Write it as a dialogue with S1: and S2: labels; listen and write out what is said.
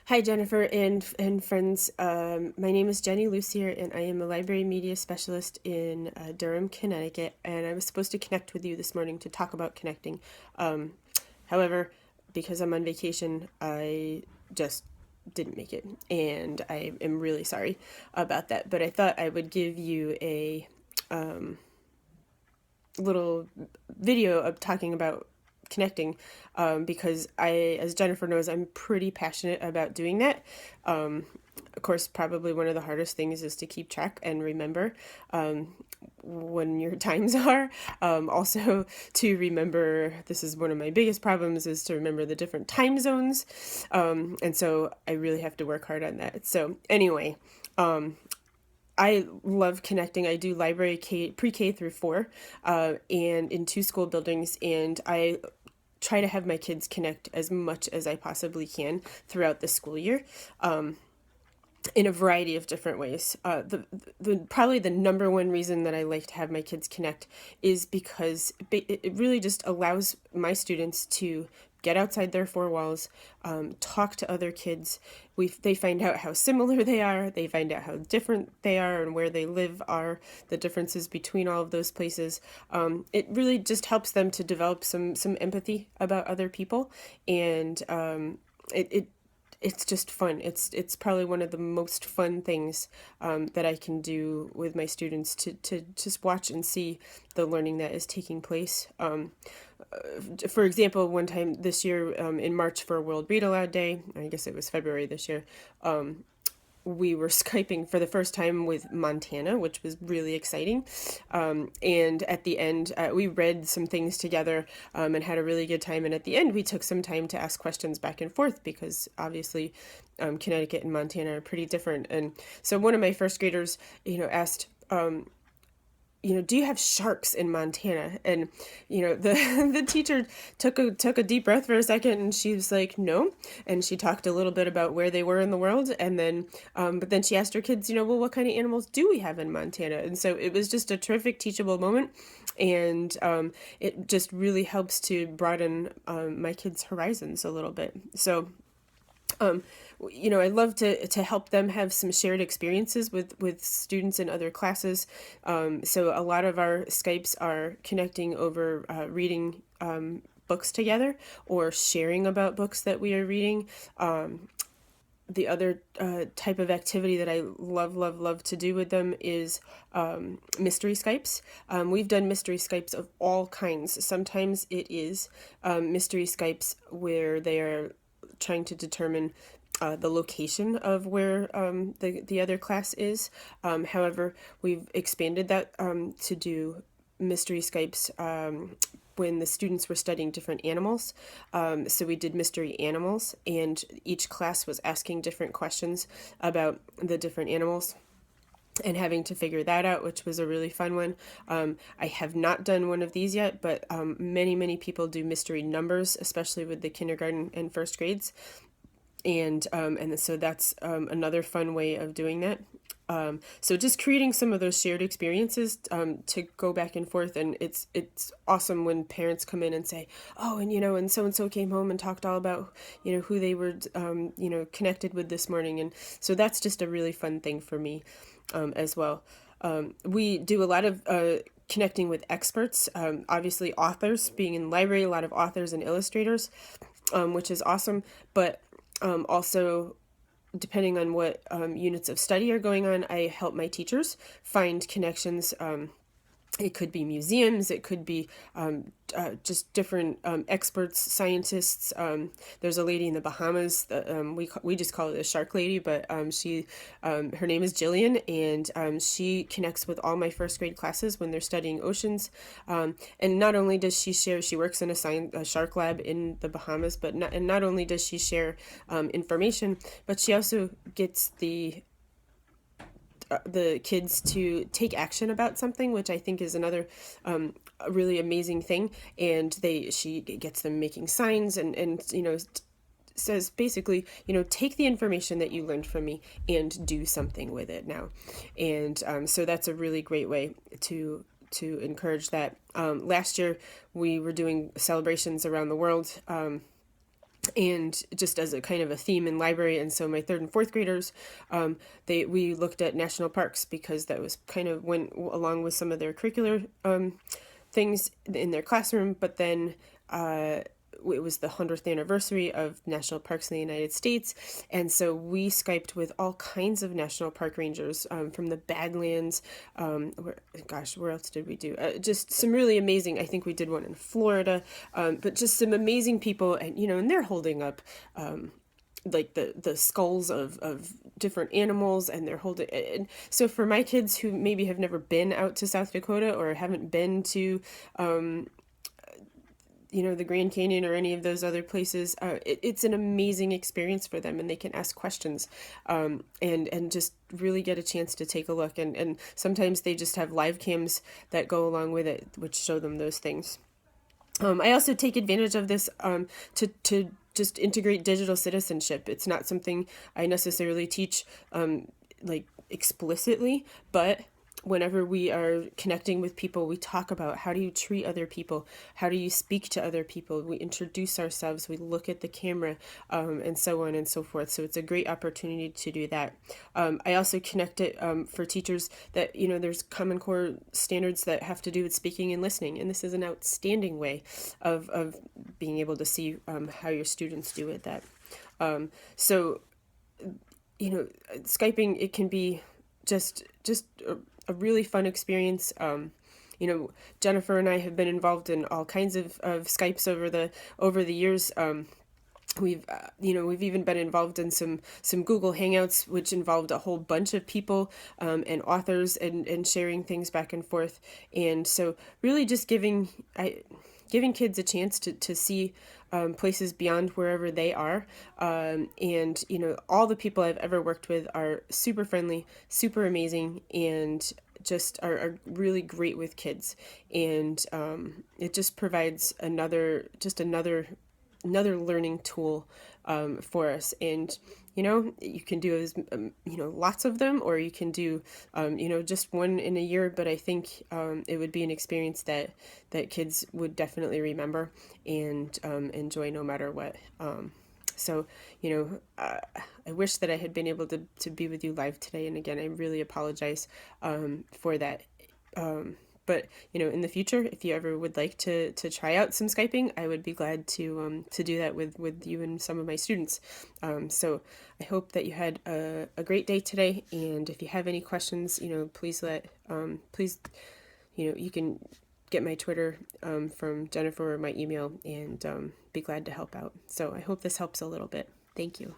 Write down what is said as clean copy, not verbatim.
S1: Hi, Jennifer and friends. My name is Jenny Lucier, and I am a library media specialist in Durham, Connecticut. And I was supposed to connect with you this morning to talk about connecting. Um, However, because I'm on vacation, I just didn't make it, and I am really sorry about that. But I thought I would give you a little video of talking about connecting because as Jennifer knows, I'm pretty passionate about doing that. Of course, probably one of the hardest things is to keep track and remember when your times are. Also, to remember, this is one of my biggest problems, is to remember the different time zones. And so I really have to work hard on that. So, anyway, I love connecting. I do library pre-K through 4, and in 2 school buildings, and I try to have my kids connect as much as I possibly can throughout the school year, in a variety of different ways. The probably the number one reason that I like to have my kids connect is because it really just allows my students to get outside their 4 walls, talk to other kids. They find out how similar they are. They find out how different they are, and where they live are the differences between all of those places. It really just helps them to develop some empathy about other people, and it it's just fun. It's probably one of the most fun things that I can do with my students, to just watch and see the learning that is taking place. For example, one time this year, in March for World Read Aloud Day, I guess it was February this year, we were Skyping for the first time with Montana, which was really exciting. And at the end, we read some things together, and had a really good time. And at the end, we took some time to ask questions back and forth because obviously Connecticut and Montana are pretty different. And so one of my first graders, asked, do you have sharks in Montana? And the the teacher took a deep breath for a second, and she was like, no. And she talked a little bit about where they were in the world, and then but then she asked her kids, well, what kind of animals do we have in Montana? And so it was just a terrific teachable moment, and it just really helps to broaden my kids' horizons a little bit. So um, I love to help them have some shared experiences with students in other classes. So a lot of our Skypes are connecting over reading books together, or sharing about books that we are reading. The other type of activity that I love to do with them is mystery Skypes. We've done mystery Skypes of all kinds. Sometimes it is mystery Skypes where they are trying to determine the location of where the other class is. However, we've expanded that to do mystery Skypes when the students were studying different animals. So we did mystery animals, and each class was asking different questions about the different animals and having to figure that out, which was a really fun one. I have not done one of these yet, but many people do mystery numbers, especially with the kindergarten and first grades, and so that's another fun way of doing that. So just creating some of those shared experiences to go back and forth, and it's awesome when parents come in and say, oh, and so came home and talked all about who they were connected with this morning, and so that's just a really fun thing for me as well. We do a lot of connecting with experts, obviously authors, being in the library, a lot of authors and illustrators, which is awesome, but also, depending on what units of study are going on, I help my teachers find connections. It could be museums, it could be just different experts, scientists. There's a lady in the Bahamas that we just call it the Shark Lady, but her name is Jillian, and she connects with all my first grade classes when they're studying oceans. And not only does she share, she works in a shark lab in the Bahamas, but not only does she share information, but she also gets the kids to take action about something, which I think is another a really amazing thing. And she gets them making signs, and says basically, take the information that you learned from me and do something with it now. And so that's a really great way to encourage that. Last year we were doing celebrations around the world. and just as a kind of a theme in library. And so my third and fourth graders, we looked at national parks because that was kind of went along with some of their curricular things in their classroom. But then it was the 100th anniversary of national parks in the United States, and so we Skyped with all kinds of national park rangers from the Badlands. Where else did we do? Just some really amazing. I think we did one in Florida, but just some amazing people, and and they're holding up. Like the skulls of different animals, and they're holding, and so for my kids who maybe have never been out to South Dakota or haven't been to the Grand Canyon or any of those other places, it's an amazing experience for them, and they can ask questions, and just really get a chance to take a look. And sometimes they just have live cams that go along with it, which show them those things. I also take advantage of this to just integrate digital citizenship. It's not something I necessarily teach like explicitly, but whenever we are connecting with people, we talk about how do you treat other people, how do you speak to other people, we introduce ourselves, we look at the camera, and so on and so forth. So it's a great opportunity to do that. I also connect it for teachers that, there's Common Core standards that have to do with speaking and listening, and this is an outstanding way of being able to see how your students do with that. So, Skyping, it can be just a really fun experience. Jennifer and I have been involved in all kinds of Skypes over the years. We've even been involved in some Google Hangouts, which involved a whole bunch of people and authors and sharing things back and forth. And so really just giving kids a chance to see places beyond wherever they are. And, all the people I've ever worked with are super friendly, super amazing, and just are really great with kids. And it just provides another learning tool for us. And you can do as lots of them, or you can do just one in a year. But I think it would be an experience that kids would definitely remember and enjoy no matter what. So I wish that I had been able to be with you live today, and again, I really apologize for that. But in the future, if you ever would like to try out some Skyping, I would be glad to do that with you and some of my students. So I hope that you had a great day today. And if you have any questions, please you can get my Twitter from Jennifer or my email, and be glad to help out. So I hope this helps a little bit. Thank you.